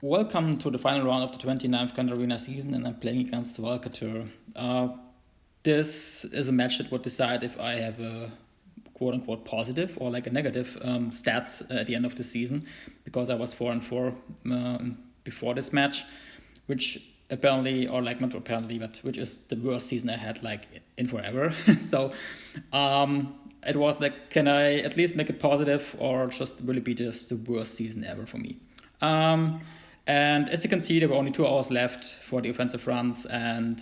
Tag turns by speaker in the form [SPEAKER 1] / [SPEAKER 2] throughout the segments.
[SPEAKER 1] Welcome to the final round of the 29th Grand Arena season, and I'm playing against Valkatur. This is a match that would decide if I have a quote-unquote positive or like a negative stats at the end of the season, because I was 4-4 before this match, which apparently, or like not apparently, but which is the worst season I had like in forever. So it was like, can I at least make it positive, or just really be just the worst season ever for me? And as you can see, there were only 2 hours left for the offensive runs, and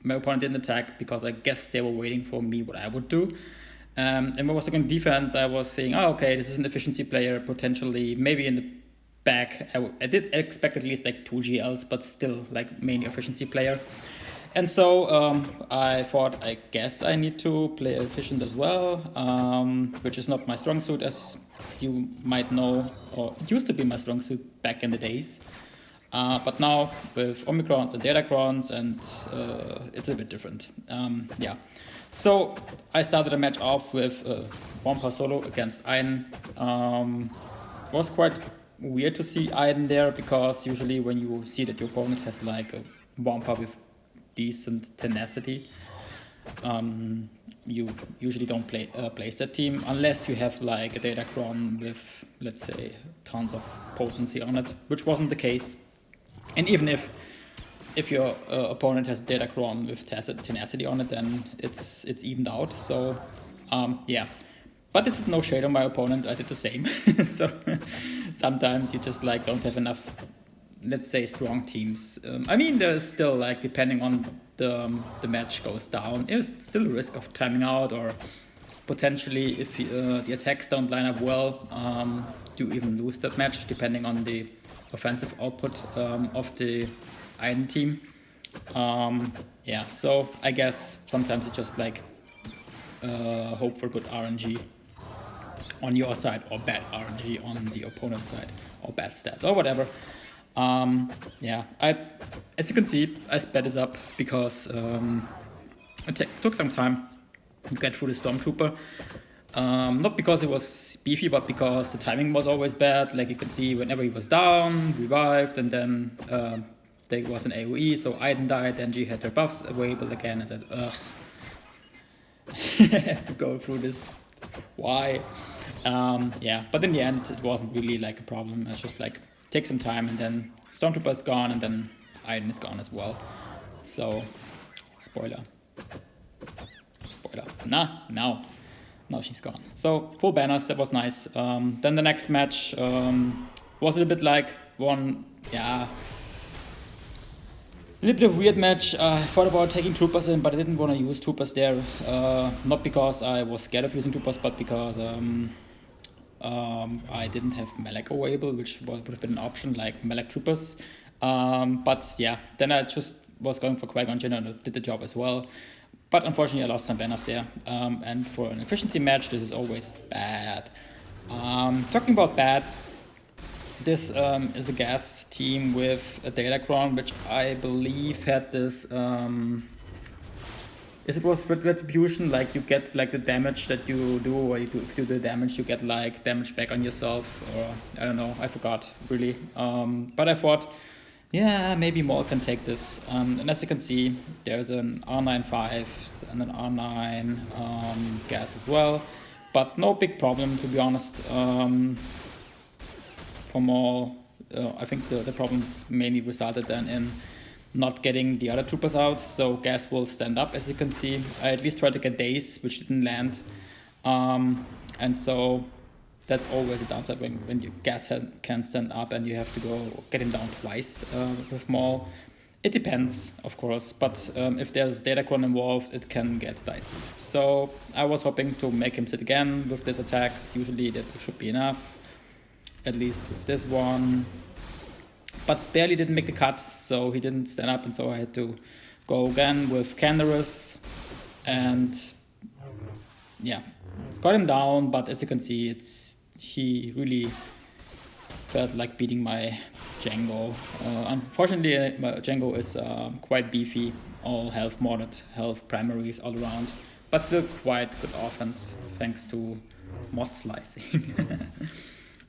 [SPEAKER 1] my opponent didn't attack because I guess they were waiting for me what I would do. And when I was looking at defense, I was saying, oh, okay, this is an efficiency player, potentially, maybe in the back. I did expect at least like 2 GLs, but still like mainly efficiency player. And so I thought, I guess I need to play efficient as well, which is not my strong suit, as you might know, or it used to be my strong suit back in the days. But now with Omicrons and Datacrons, and it's a bit different. Yeah. So I started a match off with Wampa solo against Aiden. Was quite weird to see Aiden there, because usually when you see that your opponent has like a Wampa with decent tenacity, you usually don't place that team unless you have like a Datacron with, let's say, tons of potency on it, which wasn't the case. And even if your opponent has Datacron with tenacity on it, then it's evened out. So yeah, but this is no shade on my opponent. I did the same. So sometimes you just like don't have enough, let's say, strong teams. I mean, there's still like, depending on the match goes down, there's still a risk of timing out, or potentially if the attacks don't line up well, you even lose that match depending on the offensive output of the Aiden team. Yeah, so I guess sometimes you just like hope for good RNG on your side, or bad RNG on the opponent's side, or bad stats, or whatever. Yeah, as you can see, I sped this up because it took some time to get through the Stormtrooper. Not because it was beefy, but because the timing was always bad. Like you can see, whenever he was down, revived, and then there was an AoE, so Aiden died, then G had her buffs available again, and then, ugh. I have to go through this. Why? Yeah, but in the end, it wasn't really like a problem. It's just like, take some time, and then Stormtrooper is gone, and then Aiden is gone as well. So, spoiler. Now she's gone. So, full banners, that was nice. Then the next match was a little bit like one, yeah, a little bit of a weird match. I thought about taking troopers in, but I didn't want to use troopers there. Not because I was scared of using troopers, but because I didn't have Malak available, which would have been an option, like Malak troopers. But yeah, then I just was going for Qui-Gon Jinn, and did the job as well. But unfortunately, I lost some banners there. And for an efficiency match, this is always bad. Talking about bad, this is a GAS team with a Datacron, which I believe had this... it was retribution, like you get like the damage that you do, or if you do the damage, you get like damage back on yourself, or I don't know, I forgot really. But I thought, yeah, maybe Maul can take this. And as you can see, there's an R9-5 and an R9 GAS as well, but no big problem, to be honest. For Maul, I think the problems mainly resulted then in not getting the other troopers out, so GAS will stand up, as you can see. I at least tried to get Daze, which didn't land. And so that's always a downside when you GAS can stand up and you have to go get him down twice with Maul. It depends, of course, but if there's Datacron involved, it can get dicey. So I was hoping to make him sit again with these attacks. Usually that should be enough, at least with this one. But barely didn't make the cut, so he didn't stand up, and so I had to go again with Canderous, and yeah, got him down. But as you can see, he really felt like beating my Django. Unfortunately, my Django is quite beefy, all health modded, health primaries all around, but still quite good offense thanks to mod slicing.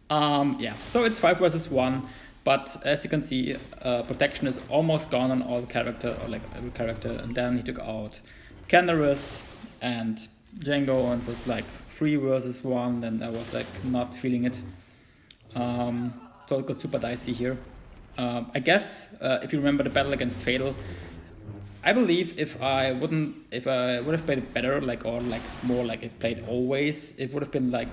[SPEAKER 1] Yeah, so it's 5 versus 1. But as you can see, protection is almost gone on all character, or like every character, and then he took out Canderous and Django, and so it's like 3 versus 1, and I was like not feeling it. So it got super dicey here. I guess if you remember the battle against Fatal, I believe if I would have played it better, like, or like more like it played always, it would have been like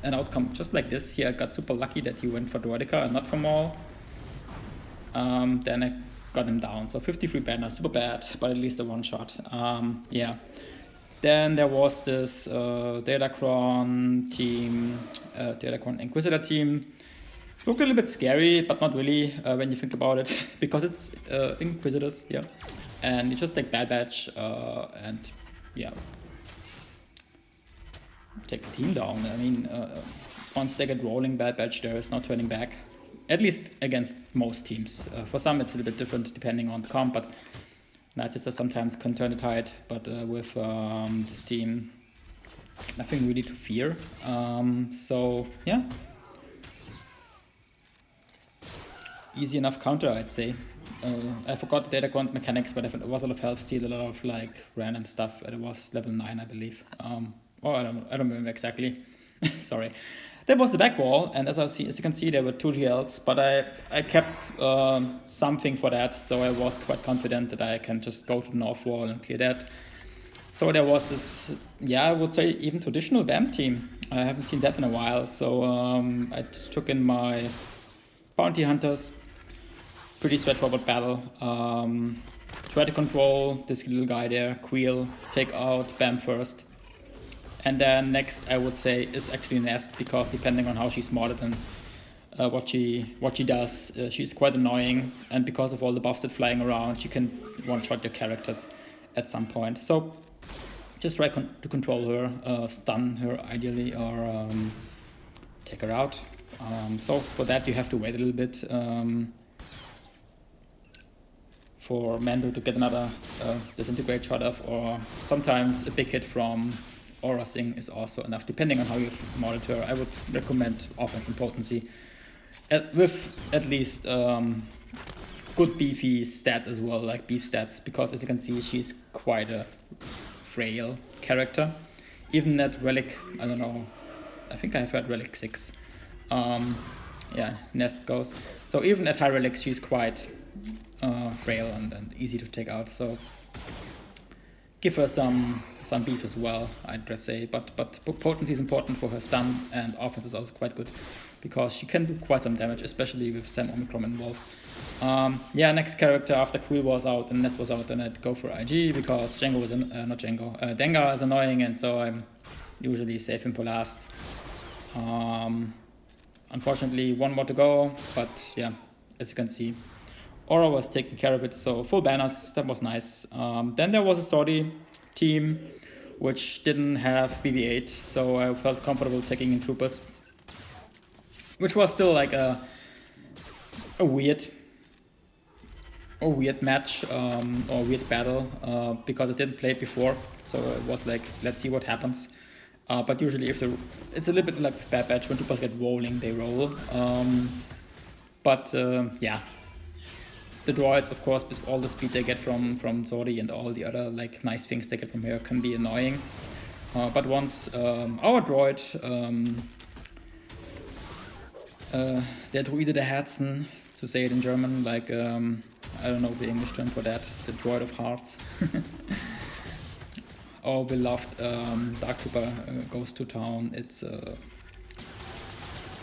[SPEAKER 1] an outcome just like this. Here I got super lucky that he went for Droidica and not for Maul. Then I got him down. So 53 banner, super bad, but at least a one shot. Yeah. Then there was this Datacron team, Datacron Inquisitor team. Looked a little bit scary, but not really when you think about it, because it's Inquisitors, yeah. And you just take Bad Batch and yeah, take the team down. I mean, once they get rolling Bad Batch, there is no turning back. At least against most teams. For some it's a little bit different depending on the comp, but Night Sisters sometimes can turn the tide. But with this team, nothing really to fear. So yeah. Easy enough counter, I'd say. I forgot the Datacron mechanics, but it was a lot of health steal, a lot of like random stuff. It was level 9, I believe. I don't remember exactly. Sorry. That was the back wall, and as you can see, there were 2 GLs, but I kept something for that, so I was quite confident that I can just go to the north wall and clear that. So there was this, yeah, I would say even traditional BAM team. I haven't seen that in a while, so I took in my bounty hunters. Pretty straightforward battle. Try to control this little guy there, Queel, take out Bam first. And then next I would say is actually Nest, because depending on how she's modded and what she does, she's quite annoying, and because of all the buffs that flying around, you can one-shot your characters at some point. So just try to control her, stun her ideally, or take her out. So for that you have to wait a little bit for Mando to get another disintegrate shot off, or sometimes a big hit from Aura Sing is also enough, depending on how you modded her. I would recommend offense and potency with at least good beefy stats as well, like beef stats, because as you can see, she's quite a frail character. Even at Relic, I don't know, I think I've heard Relic 6. Yeah, Nest goes. So even at high relics, she's quite frail and easy to take out. So give her some beef as well, I'd just say. But potency is important for her stun, and offense is also quite good because she can do quite some damage, especially with Sam Omicron involved. Yeah, next character after Queel was out and Nest was out, then I'd go for IG because Django was Dengar is annoying, and so I'm usually save him for last. Unfortunately, 1 more to go, but yeah, as you can see, Aura was taking care of it, so full banners, that was nice. Then there was a Saudi team, which didn't have BB-8, so I felt comfortable taking in troopers, which was still like a weird match, or weird battle, because I didn't play it before, so it was like, let's see what happens. But usually it's a little bit like Bad Batch, when troopers get rolling, they roll. Yeah, the droids, of course, with all the speed they get from Zori and all the other like nice things they get from here, can be annoying. But once our droid, der Druide der Herzen, to say it in German, like I don't know the English term for that, the droid of hearts. Our beloved Dark Trooper goes to town. It's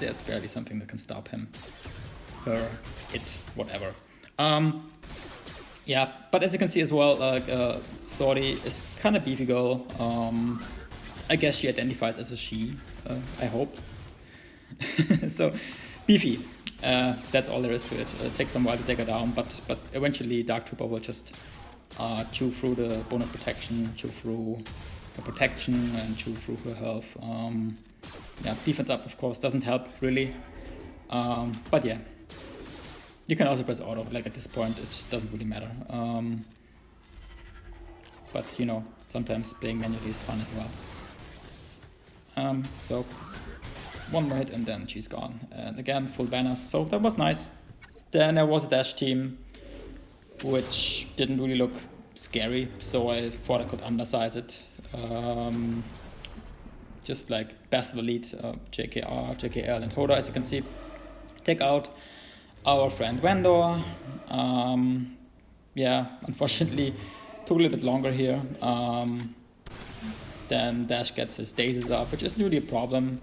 [SPEAKER 1] there's barely something that can stop him, her, it, whatever. Yeah, but as you can see as well, Saudi is kind of beefy girl. I guess she identifies as a she. I hope. So beefy. That's all there is to it. It takes some while to take her down, but eventually Dark Trooper will just chew through the bonus protection, chew through the protection, and chew through her health. Yeah, defense up, of course, doesn't help really. But yeah, you can also press auto. Like at this point, it doesn't really matter. But you know, sometimes playing manually is fun as well. So 1 more hit and then she's gone. And again, full banners. So that was nice. Then there was a dash team, which didn't really look scary, so I thought I could undersize it. Just like best of elite, JKR, JKL, and Hoda, as you can see. Take out our friend Vendor. Yeah, unfortunately, took a little bit longer here. Then Dash gets his daisies up, which isn't really a problem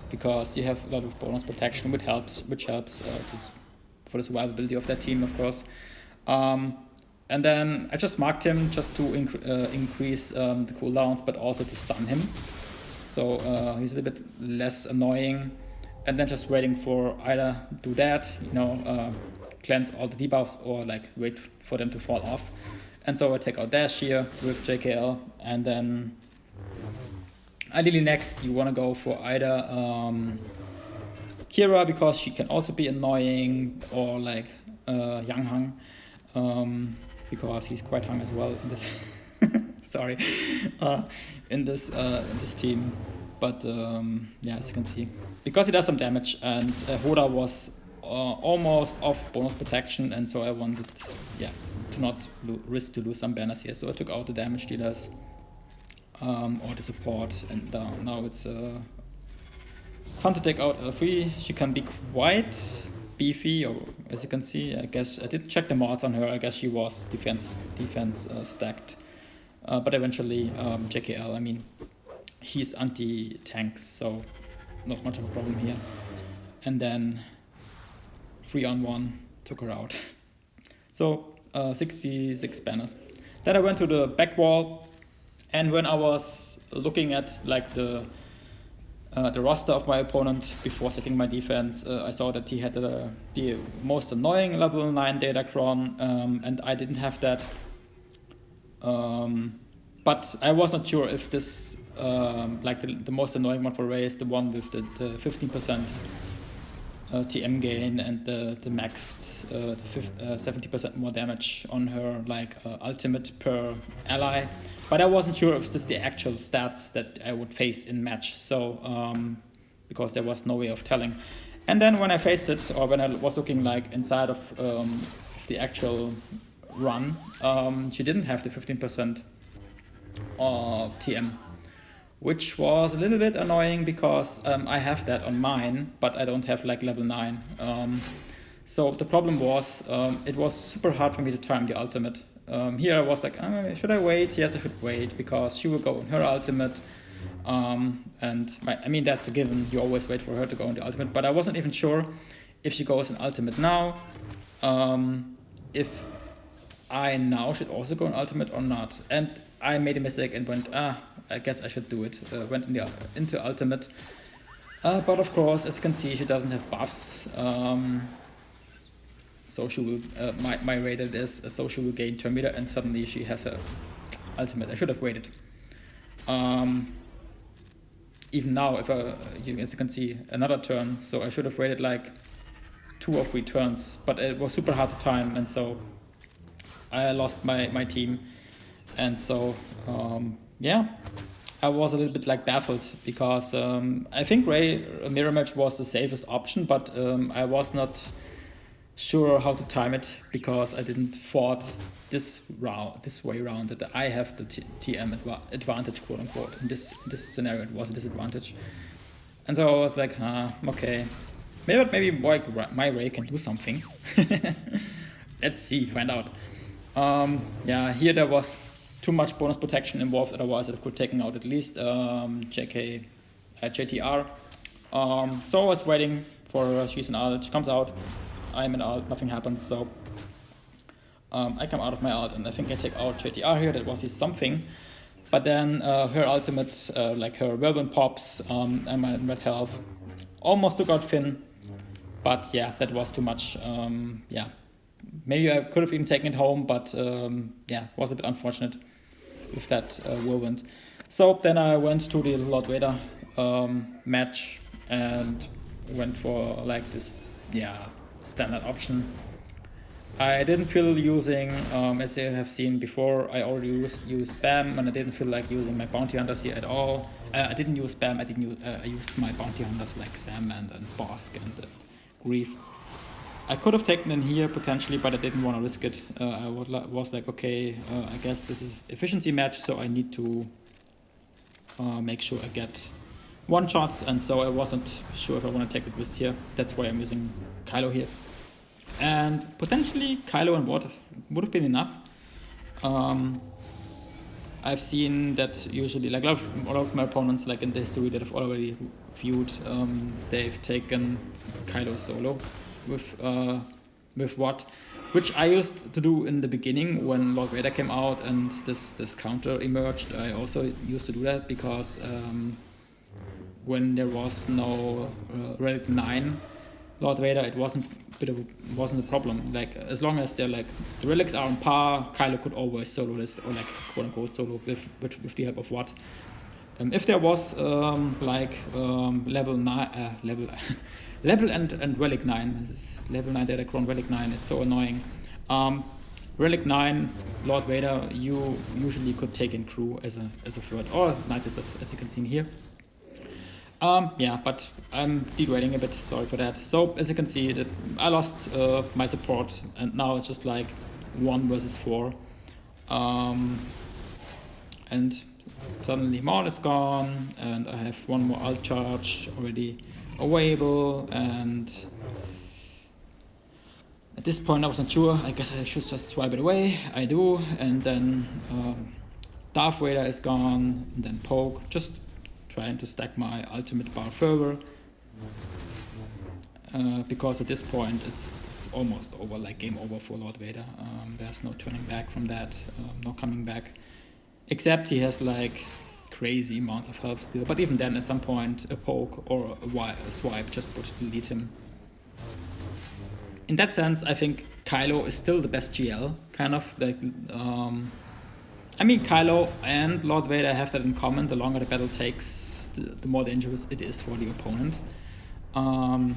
[SPEAKER 1] because you have a lot of bonus protection, which helps for the survivability of that team, of course. And then I just marked him just to increase the cooldowns, but also to stun him. So he's a little bit less annoying. And then just waiting for either do that, cleanse all the debuffs, or like wait for them to fall off. And so I take out Dash here with JKL, and then ideally next you want to go for either Kira, because she can also be annoying, or like Yang Hang, because he's quite hung as well in this sorry in this team. But yeah, as you can see, because he does some damage, and Hoda was almost off bonus protection, and so I wanted, to not risk to lose some banners here. So I took out the damage dealers or the support, and now it's fun to take out L3. She can be quite beefy, or as you can see, I guess I didn't check the mods on her. I guess she was defense stacked, but eventually JKL. I mean, he's anti-tanks, so not much of a problem here. And then 3-on-1 took her out. So 66 banners. Then I went to the back wall, and when I was looking at like the roster of my opponent before setting my defense, I saw that he had the most annoying level 9 Datacron, and I didn't have that. But I was not sure if this, like the most annoying one for Rey is the one with the 15% TM gain and the maxed 70% more damage on her like ultimate per ally. But I wasn't sure if this is the actual stats that I would face in match, so because there was no way of telling. And then when I faced it, or when I was looking like inside of the actual run, she didn't have the 15% TM, which was a little bit annoying because I have that on mine, but I don't have like level 9. So the problem was it was super hard for me to time the ultimate. Here I was like, should I wait? Yes, I should wait, because she will go in her ultimate. I mean, that's a given. You always wait for her to go in the ultimate, but I wasn't even sure if she goes in ultimate now, if I now should also go in ultimate or not. And I made a mistake and went, I guess I should do it. Went into ultimate. But of course, as you can see, she doesn't have buffs. So she will, my rated is, so she will gain turn meter, and suddenly she has her ultimate. I should have waited. Even now, if as you can see, another turn, so I should have waited like 2 or 3 turns, but it was super hard to time, and so I lost my team. And so, yeah, I was a little bit like baffled, because I think Rey mirror match was the safest option, but I was not sure how to time it, because I didn't thought this way around, that I have the TM advantage, quote unquote. In this scenario, it was a disadvantage. And so I was like, okay, maybe my Rey can do something. Let's see, find out. Yeah, here there was too much bonus protection involved, otherwise I could have taken out at least JTR. So I was waiting for her. She's an ult, she comes out, I'm an ult, nothing happens, so I come out of my ult, and I think I take out JTR here. That was his something. But then her ultimate, like her whirlwind pops, and my red health, almost took out Finn, but yeah, that was too much. Yeah, maybe I could have even taken it home, but yeah, was a bit unfortunate with that whirlwind. So then I went to the Lord Vader match and went for like this, yeah, standard option. I didn't feel using, as you have seen before, I already used spam, and I didn't feel like using my bounty hunters here at all. I didn't use spam, I used my bounty hunters like Sam and Bosk and Grief. I could have taken in here potentially, but I didn't want to risk it. I was like, okay, I guess this is efficiency match, so I need to make sure I get one shots, and so I wasn't sure if I want to take the risk here. That's why I'm using Kylo here. And potentially Kylo and Ward would have been enough. I've seen that usually, like a lot of my opponents, like in the history that I've already viewed, they've taken Kylo solo with Watt, which I used to do in the beginning when Lord Vader came out and this counter emerged. I also used to do that because when there was no Relic 9 Lord Vader, it wasn't a problem. Like as long as they're like the relics are on par, Kylo could always solo this, or like quote unquote solo with the help of Watt. If there was level 9 level and Relic 9, this is level 9 Datacron Relic 9, it's so annoying. Relic 9 Lord Vader, you usually could take in crew as a third, or Night Sisters, as you can see here. Yeah, but I'm degrading a bit, sorry for that. So as you can see, that I lost my support, and now it's just like 1 versus 4. And suddenly Maul is gone, and I have 1 more alt charge already available, and at this point I wasn't sure. I guess I should just swipe it away. I do, and then Darth Vader is gone, and then Poke, just trying to stack my ultimate bar further, because at this point it's almost over, like game over for Lord Vader. There's no turning back from that, no coming back, except he has like crazy amounts of health still, but even then at some point a poke or a swipe just would delete him. In that sense, I think Kylo is still the best GL, kind of like I mean, Kylo and Lord Vader have that in common. The longer the battle takes, the more dangerous it is for the opponent. But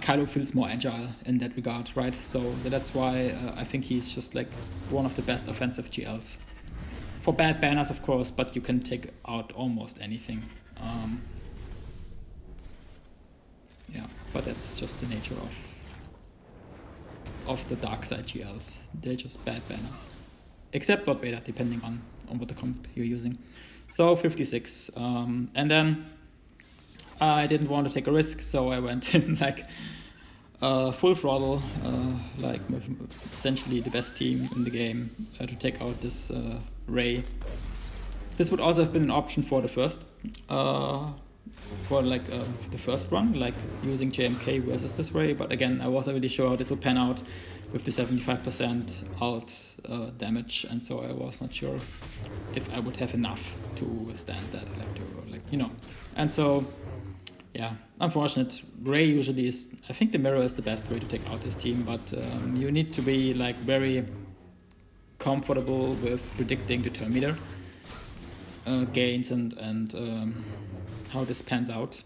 [SPEAKER 1] Kylo feels more agile in that regard, right? So that's why I think he's just like one of the best offensive GLs. For bad banners, of course, but you can take out almost anything. Yeah, but that's just the nature of the dark side GLs. They're just bad banners. Except Lord Vader, depending on what the comp you're using. So 56. And then I didn't want to take a risk, so I went in like full throttle, like with essentially the best team in the game to take out this Rey. This would also have been an option for the first, for the first run, like using JMK versus this Rey. But again, I wasn't really sure how this would pan out with the 75% alt damage, and so I was not sure if I would have enough to withstand that, and so yeah, unfortunate. Rey usually is, I think the mirror is the best way to take out this team, but you need to be like very comfortable with predicting the turn meter gains and how this pans out,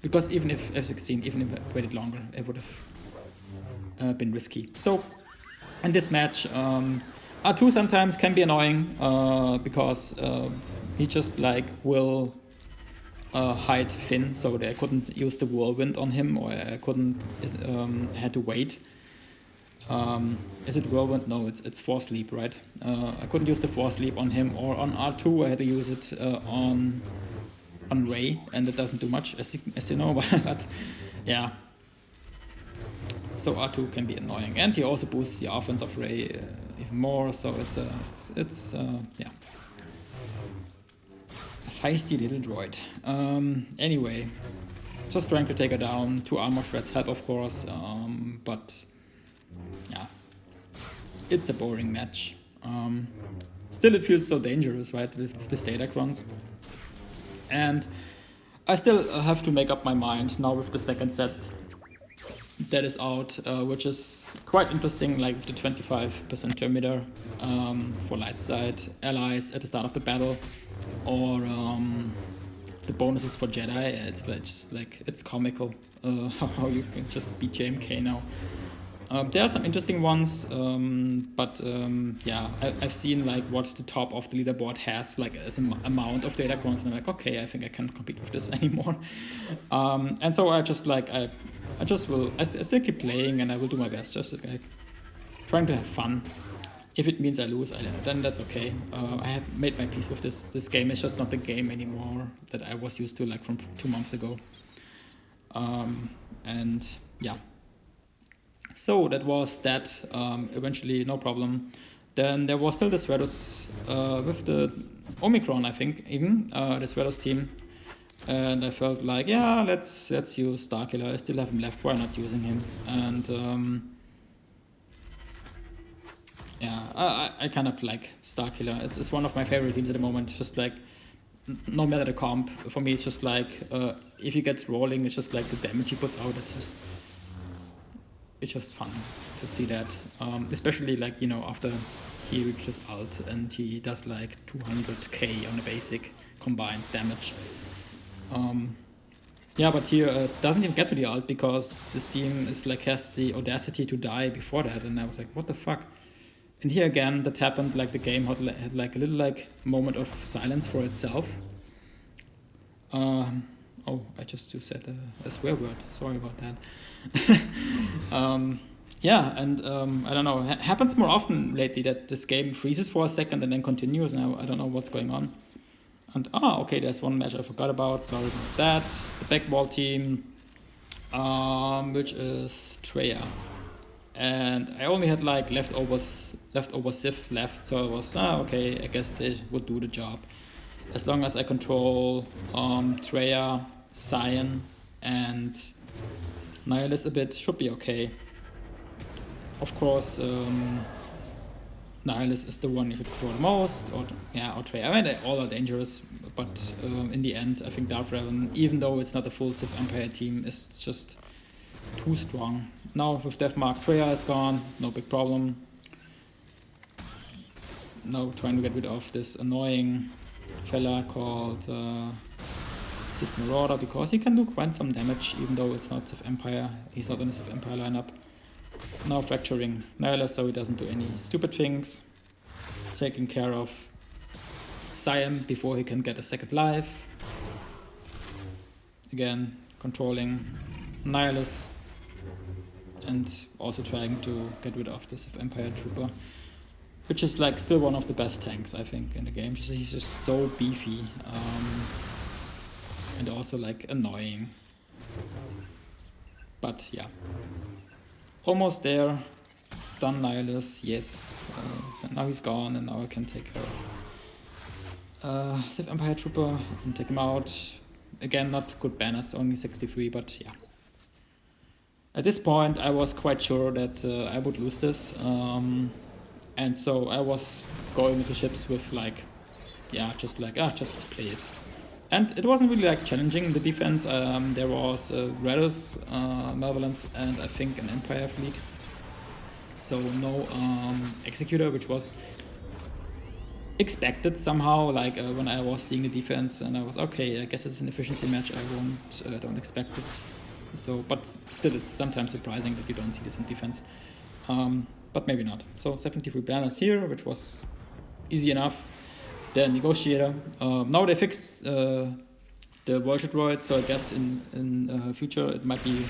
[SPEAKER 1] because even if F16, even if I waited longer, it would have been risky. So in this match, R2 sometimes can be annoying because he just like will hide Finn, so I couldn't use the whirlwind on him, or I couldn't had to wait. Is it whirlwind? No, it's force leap, right? I couldn't use the force leap on him, or on R2 I had to use it on Rey, and it doesn't do much, as you know, but yeah. So R2 can be annoying, and he also boosts the offense of Rey even more. So it's yeah, a feisty little droid. Anyway, just trying to take her down. 2 armor shreds help, of course, but yeah, it's a boring match. Still, it feels so dangerous, right, with the Datacrons. And I still have to make up my mind now with the second set that is out, which is quite interesting, like the 25% turn meter for light side allies at the start of the battle, or the bonuses for Jedi. It's like just like it's comical how you can just beat JMK now. There are some interesting ones, but yeah, I've seen like what the top of the leaderboard has like as an amount of Datacrons, and I'm like, okay, I think I can't compete with this anymore. And so I just like I still keep playing, and I will do my best, just like trying to have fun. If it means I lose, then that's okay. I have made my peace with this. This game is just not the game anymore that I was used to like from 2 months ago. And yeah. So that was that. Eventually, no problem. Then there was still the Svetos with the Omicron, I think, even the Svetos team. And I felt like, yeah, let's use Starkiller. I still have him left. Why not using him? And yeah, I kind of like Starkiller. It's one of my favorite teams at the moment. Just like, no matter the comp, for me, it's just like if he gets rolling, it's just like the damage he puts out. It's just fun to see that, especially like, you know, after he reaches ult and he does like 200k on the basic combined damage. Yeah, but here doesn't even get to the ult because this team is like has the audacity to die before that, and I was like, what the fuck? And here again, that happened, like the game had like a little like moment of silence for itself. Oh, I just said a swear word. Sorry about that. Yeah, and I don't know. It happens more often lately that this game freezes for a second and then continues. And I don't know what's going on. And okay, there's one match I forgot about. Sorry about that. The backball team, which is Treya. And I only had like leftover Sif left, so I was okay, I guess they would do the job. As long as I control Treya, Cyan, and Nihilus a bit, should be okay. Of course, Nihilus is the one you should control the most, or Treya. I mean, they all are dangerous, but in the end, I think Dark Raven, even though it's not a full Sith Empire team, is just too strong. Now with Deathmark, Treya is gone, no big problem. Now trying to get rid of this annoying fella called Sith Marauder, because he can do quite some damage, even though it's not Sith Empire. He's not in the Sith Empire lineup. Now fracturing Nihilus so he doesn't do any stupid things. Taking care of Cyan before he can get a second life. Again, controlling Nihilus. And also trying to get rid of the Sith Empire Trooper, which is like still one of the best tanks, I think, in the game. He's just so beefy, and also like annoying. But yeah, almost there. Stun Nihilus, yes. Now he's gone, and now I can take care of Sith Empire Trooper and take him out. Again, not good banners, only 63, but yeah. At this point, I was quite sure that I would lose this, and so I was going into ships with like, yeah, just play it. And it wasn't really like challenging the defense. There was Radus, Malevolence, and I think an Empire fleet. So no Executor, which was expected somehow. Like when I was seeing the defense, and I was okay. I guess it's an efficiency match. I don't expect it. So, but still, it's sometimes surprising that you don't see this in defense. But maybe not. So 73 banners here, which was easy enough. The Negotiator. Now they fixed the Vulture Droid, so I guess in future it might be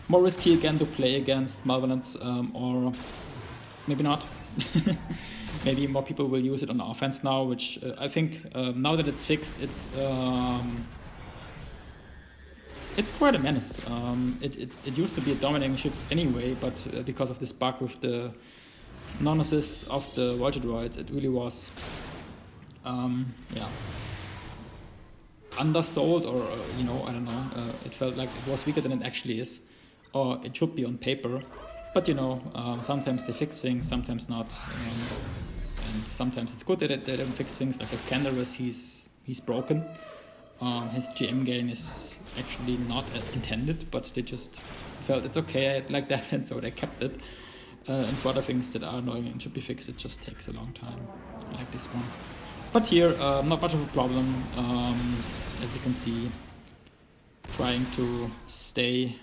[SPEAKER 1] more risky again to play against Malevolence, or maybe not. Maybe more people will use it on offense now, which I think now that it's fixed, it's quite a menace. It used to be a dominating ship anyway, but because of this bug with the non-assist of the Vulture Droids, it really was, undersold, or I don't know. It felt like it was weaker than it actually is, or it should be on paper. But sometimes they fix things, sometimes not, and sometimes it's good that they don't fix things. Like with Canderous, he's broken. His GM gain is actually not as intended, but they just felt it's okay like that, and so they kept it. And for other things that are annoying and should be fixed, it just takes a long time, like this one. But here, not much of a problem, as you can see. Trying to stay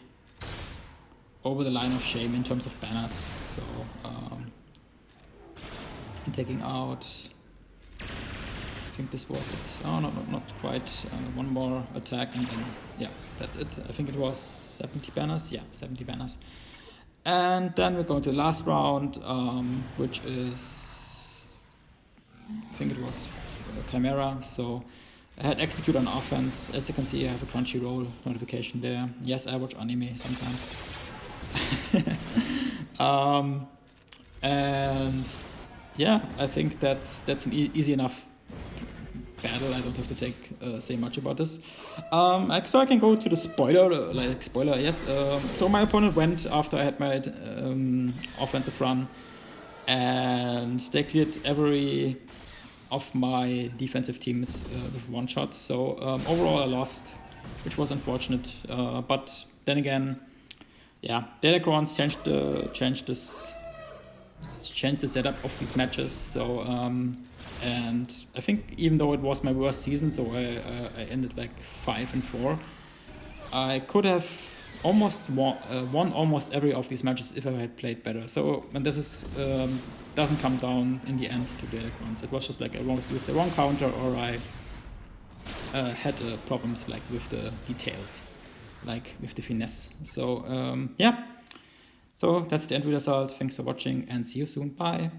[SPEAKER 1] over the line of shame in terms of banners. So taking out, I think this was it. Oh, no, not quite. One more attack and then, yeah, that's it. I think it was 70 banners. Yeah, 70 banners. And then we're going to the last round, which is, I think it was Chimera. So I had Execute on offense. As you can see, I have a Crunchyroll notification there. Yes, I watch anime sometimes. And yeah, I think that's an easy enough battle. I don't have to say much about this. So I can go to the spoiler. Yes. So my opponent went after I had my offensive run, and they cleared every of my defensive teams with one shot. So overall I lost, which was unfortunate. But then again, yeah, Datacron changed the setup of these matches. So and I think even though it was my worst season, so I ended like 5-4, I could have almost won almost every of these matches if I had played better. So, and this is doesn't come down in the end to Datacrons. It was just like I used the wrong counter, or I had problems like with the details, like with the finesse. So yeah, so that's the end result. Thanks for watching and see you soon. Bye.